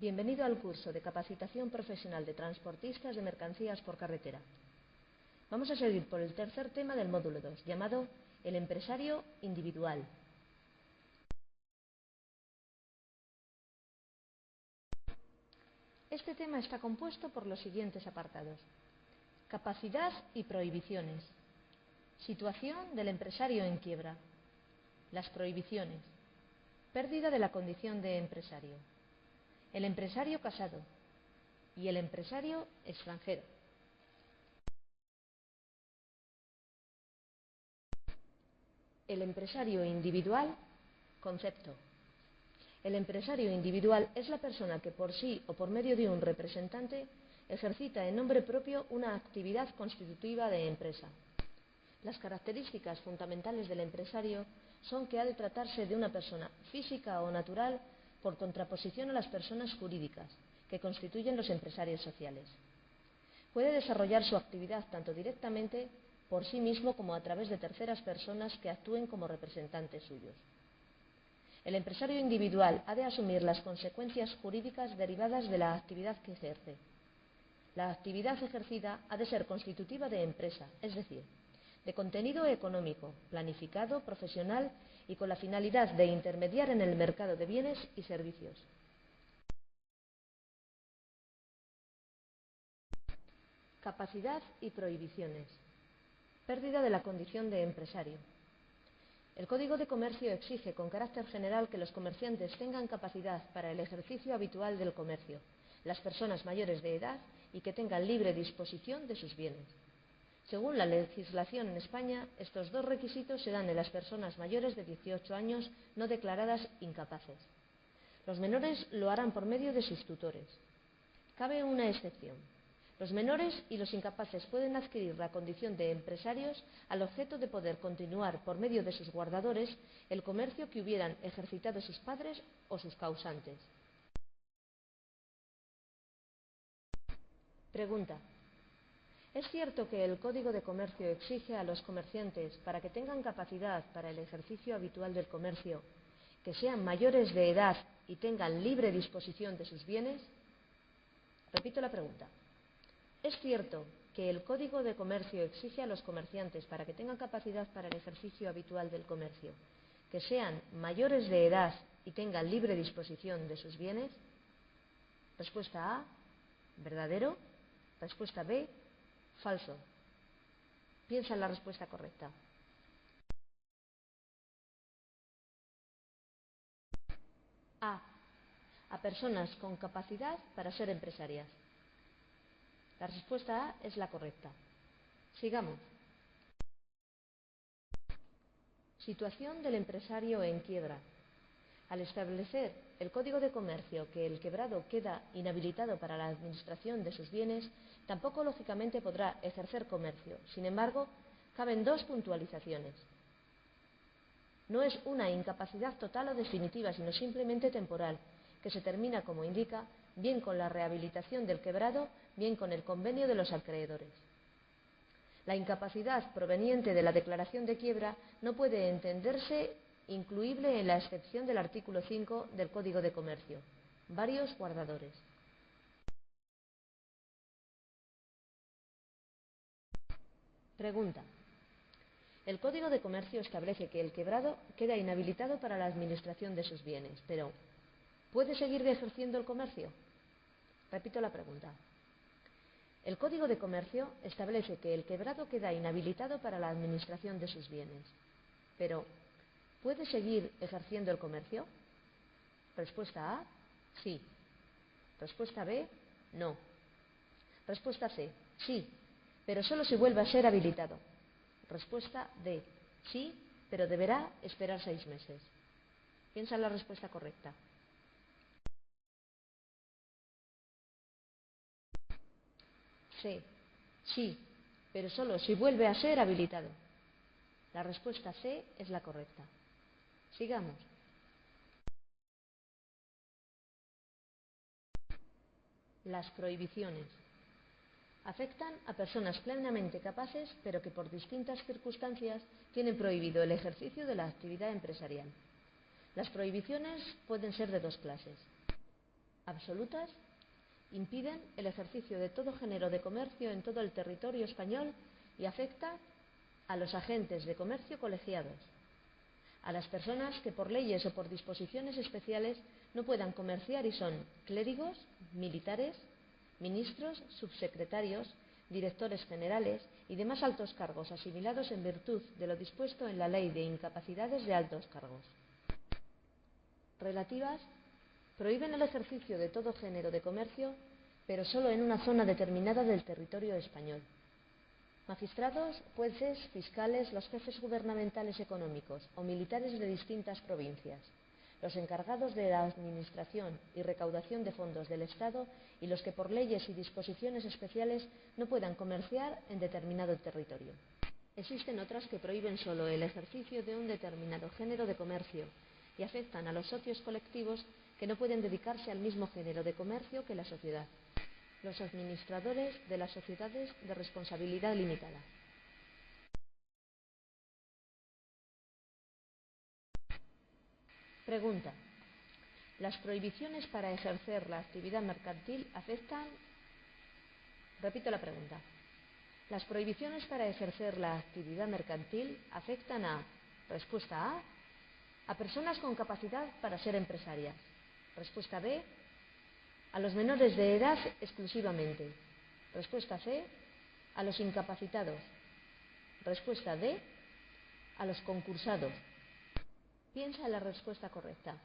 Bienvenido al curso de capacitación profesional de transportistas de mercancías por carretera. Vamos a seguir por el tercer tema del módulo 2, llamado el empresario individual. Este tema está compuesto por los siguientes apartados: capacidad y prohibiciones, situación del empresario en quiebra, las prohibiciones, pérdida de la condición de empresario, el empresario casado y el empresario extranjero. El empresario individual, concepto. El empresario individual es la persona que por sí o por medio de un representante ejercita en nombre propio una actividad constitutiva de empresa. Las características fundamentales del empresario son que ha de tratarse de una persona física o natural por contraposición a las personas jurídicas, que constituyen los empresarios sociales. Puede desarrollar su actividad tanto directamente por sí mismo como a través de terceras personas que actúen como representantes suyos. El empresario individual ha de asumir las consecuencias jurídicas derivadas de la actividad que ejerce. La actividad ejercida ha de ser constitutiva de empresa, es decir, de contenido económico, planificado, profesional y con la finalidad de intermediar en el mercado de bienes y servicios. Capacidad y prohibiciones. Pérdida de la condición de empresario. El Código de Comercio exige con carácter general que los comerciantes tengan capacidad para el ejercicio habitual del comercio, las personas mayores de edad y que tengan libre disposición de sus bienes. Según la legislación en España, estos dos requisitos se dan en las personas mayores de 18 años no declaradas incapaces. Los menores lo harán por medio de sus tutores. Cabe una excepción. Los menores y los incapaces pueden adquirir la condición de empresarios al objeto de poder continuar por medio de sus guardadores el comercio que hubieran ejercitado sus padres o sus causantes. Pregunta: ¿es cierto que el Código de Comercio exige a los comerciantes, para que tengan capacidad para el ejercicio habitual del comercio, que sean mayores de edad y tengan libre disposición de sus bienes? Repito la pregunta. ¿Es cierto que el Código de Comercio exige a los comerciantes, para que tengan capacidad para el ejercicio habitual del comercio, que sean mayores de edad y tengan libre disposición de sus bienes? Respuesta A, verdadero. Respuesta B, falso. Piensa en la respuesta correcta. A personas con capacidad para ser empresarias. La respuesta A es la correcta. Sigamos. Situación del empresario en quiebra. Al establecer el Código de Comercio que el quebrado queda inhabilitado para la administración de sus bienes, tampoco lógicamente podrá ejercer comercio. Sin embargo, caben dos puntualizaciones. No es una incapacidad total o definitiva, sino simplemente temporal, que se termina, como indica, bien con la rehabilitación del quebrado, bien con el convenio de los acreedores. La incapacidad proveniente de la declaración de quiebra no puede entenderse incluible en la excepción del artículo 5 del Código de Comercio, varios guardadores. Pregunta: el Código de Comercio establece que el quebrado queda inhabilitado para la administración de sus bienes, pero ¿puede seguir ejerciendo el comercio? Repito la pregunta. El Código de Comercio establece que el quebrado queda inhabilitado para la administración de sus bienes, pero ¿puede seguir ejerciendo el comercio? Respuesta A, sí. Respuesta B, no. Respuesta C, sí, pero solo si vuelve a ser habilitado. Respuesta D, sí, pero deberá esperar 6 meses. Piensa en la respuesta correcta. C, sí, pero solo si vuelve a ser habilitado. La respuesta C es la correcta. Sigamos. Las prohibiciones. Afectan a personas plenamente capaces, pero que por distintas circunstancias tienen prohibido el ejercicio de la actividad empresarial. Las prohibiciones pueden ser de dos clases. absolutas impiden el ejercicio de todo género de comercio en todo el territorio español y afecta a los agentes de comercio colegiados, a las personas que por leyes o por disposiciones especiales no puedan comerciar y son clérigos, militares, ministros, subsecretarios, directores generales y demás altos cargos asimilados en virtud de lo dispuesto en la Ley de Incapacidades de Altos Cargos. Relativas prohíben el ejercicio de todo género de comercio, pero solo en una zona determinada del territorio español. Magistrados, jueces, fiscales, los jefes gubernamentales económicos o militares de distintas provincias, los encargados de la administración y recaudación de fondos del Estado y los que por leyes y disposiciones especiales no puedan comerciar en determinado territorio. Existen otras que prohíben solo el ejercicio de un determinado género de comercio y afectan a los socios colectivos que no pueden dedicarse al mismo género de comercio que la sociedad, los administradores de las sociedades de responsabilidad limitada. Pregunta. ¿Las prohibiciones para ejercer la actividad mercantil afectan? Repito la pregunta. ¿Las prohibiciones para ejercer la actividad mercantil afectan a? Respuesta A personas con capacidad para ser empresarias. Respuesta B, a los menores de edad exclusivamente. Respuesta C, a los incapacitados. Respuesta D, a los concursados. Piensa en la respuesta correcta.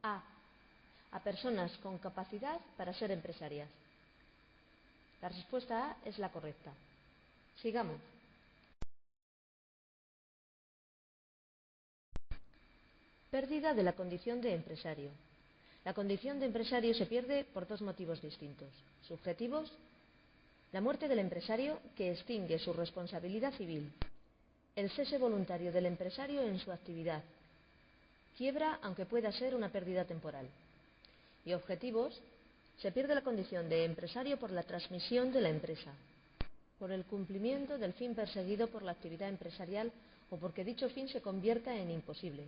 A personas con capacidad para ser empresarias. La respuesta A es la correcta. Sigamos. Pérdida de la condición de empresario. La condición de empresario se pierde por dos motivos distintos. Subjetivos: la muerte del empresario, que extingue su responsabilidad civil. El cese voluntario del empresario en su actividad. Quiebra, aunque pueda ser una pérdida temporal. Y objetivos: se pierde la condición de empresario por la transmisión de la empresa, por el cumplimiento del fin perseguido por la actividad empresarial o porque dicho fin se convierta en imposible,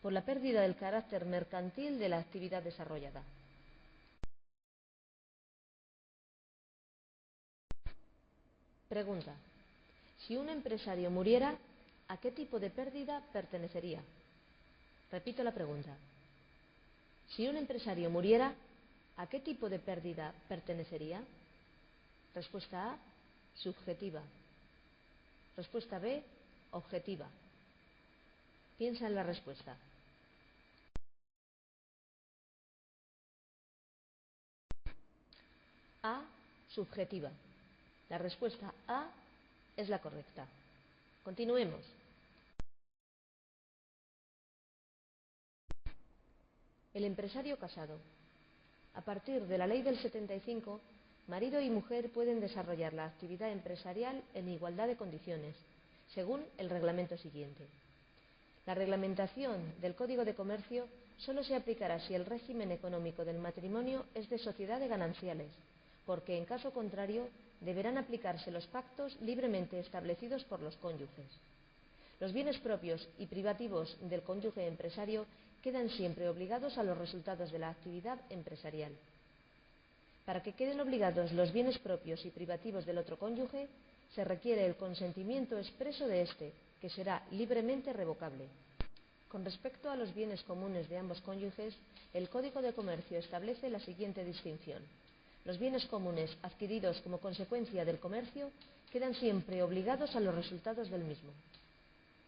por la pérdida del carácter mercantil de la actividad desarrollada. Pregunta. Si un empresario muriera, ¿a qué tipo de pérdida pertenecería? Repito la pregunta. Si un empresario muriera, ¿a qué tipo de pérdida pertenecería? Respuesta A, subjetiva. Respuesta B, objetiva. Piensa en la respuesta. A, subjetiva. La respuesta A es la correcta. Continuemos. El empresario casado. A partir de la Ley del 75, marido y mujer pueden desarrollar la actividad empresarial en igualdad de condiciones, según el reglamento siguiente. La reglamentación del Código de Comercio solo se aplicará si el régimen económico del matrimonio es de sociedad de gananciales, porque en caso contrario deberán aplicarse los pactos libremente establecidos por los cónyuges. Los bienes propios y privativos del cónyuge empresario quedan siempre obligados a los resultados de la actividad empresarial. Para que queden obligados los bienes propios y privativos del otro cónyuge, se requiere el consentimiento expreso de éste, que será libremente revocable. Con respecto a los bienes comunes de ambos cónyuges, el Código de Comercio establece la siguiente distinción. Los bienes comunes adquiridos como consecuencia del comercio quedan siempre obligados a los resultados del mismo.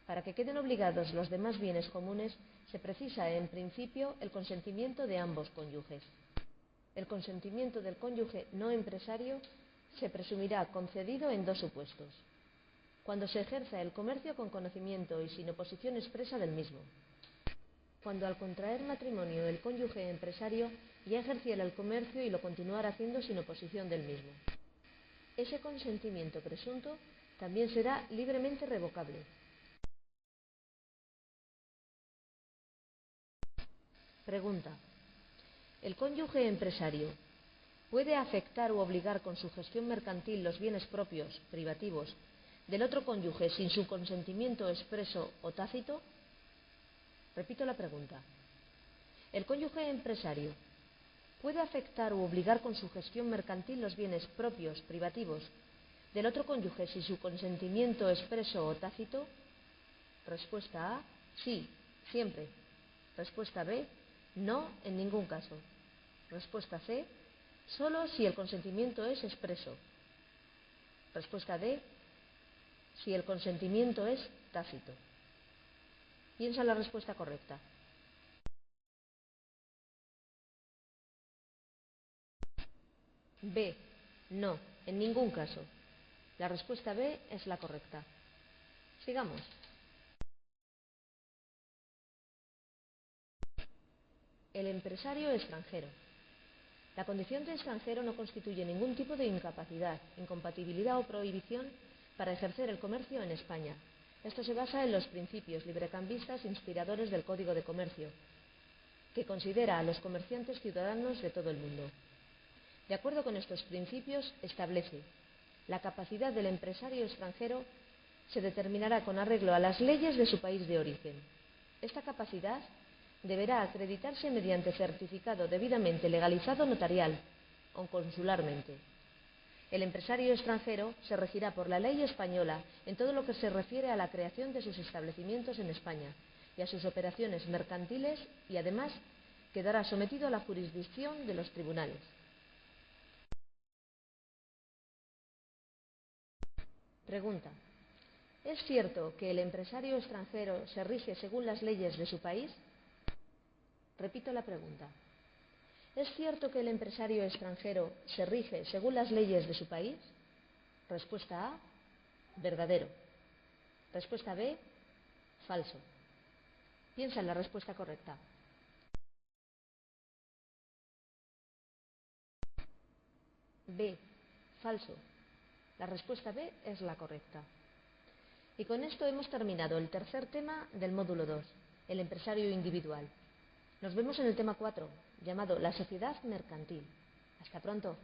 Para que queden obligados los demás bienes comunes, se precisa en principio el consentimiento de ambos cónyuges. El consentimiento del cónyuge no empresario se presumirá concedido en dos supuestos: cuando se ejerza el comercio con conocimiento y sin oposición expresa del mismo; cuando al contraer matrimonio el cónyuge empresario ya ejerciera el comercio y lo continuara haciendo sin oposición del mismo. Ese consentimiento presunto también será libremente revocable. Pregunta. ¿El cónyuge empresario puede afectar u obligar con su gestión mercantil los bienes propios, privativos, del otro cónyuge sin su consentimiento expreso o tácito? Repito la pregunta. ¿El cónyuge empresario puede afectar u obligar con su gestión mercantil los bienes propios, privativos, del otro cónyuge sin su consentimiento expreso o tácito? Respuesta A, sí, siempre. Respuesta B, no, en ningún caso. Respuesta C, solo si el consentimiento es expreso. Respuesta D, si el consentimiento es tácito. Piensa la respuesta correcta. B, no, en ningún caso. La respuesta B es la correcta. Sigamos. El empresario extranjero. La condición de extranjero no constituye ningún tipo de incapacidad, incompatibilidad o prohibición para ejercer el comercio en España. Esto se basa en los principios librecambistas inspiradores del Código de Comercio, que considera a los comerciantes ciudadanos de todo el mundo. De acuerdo con estos principios, establece: la capacidad del empresario extranjero se determinará con arreglo a las leyes de su país de origen. Esta capacidad deberá acreditarse mediante certificado debidamente legalizado notarial o consularmente. El empresario extranjero se regirá por la ley española en todo lo que se refiere a la creación de sus establecimientos en España y a sus operaciones mercantiles, y además quedará sometido a la jurisdicción de los tribunales. Pregunta: ¿es cierto que el empresario extranjero se rige según las leyes de su país? Repito la pregunta. ¿Es cierto que el empresario extranjero se rige según las leyes de su país? Respuesta A, verdadero. Respuesta B, falso. Piensa en la respuesta correcta. B, falso. La respuesta B es la correcta. Y con esto hemos terminado el tercer tema del módulo 2, el empresario individual. Nos vemos en el tema 4, llamado la sociedad mercantil. Hasta pronto.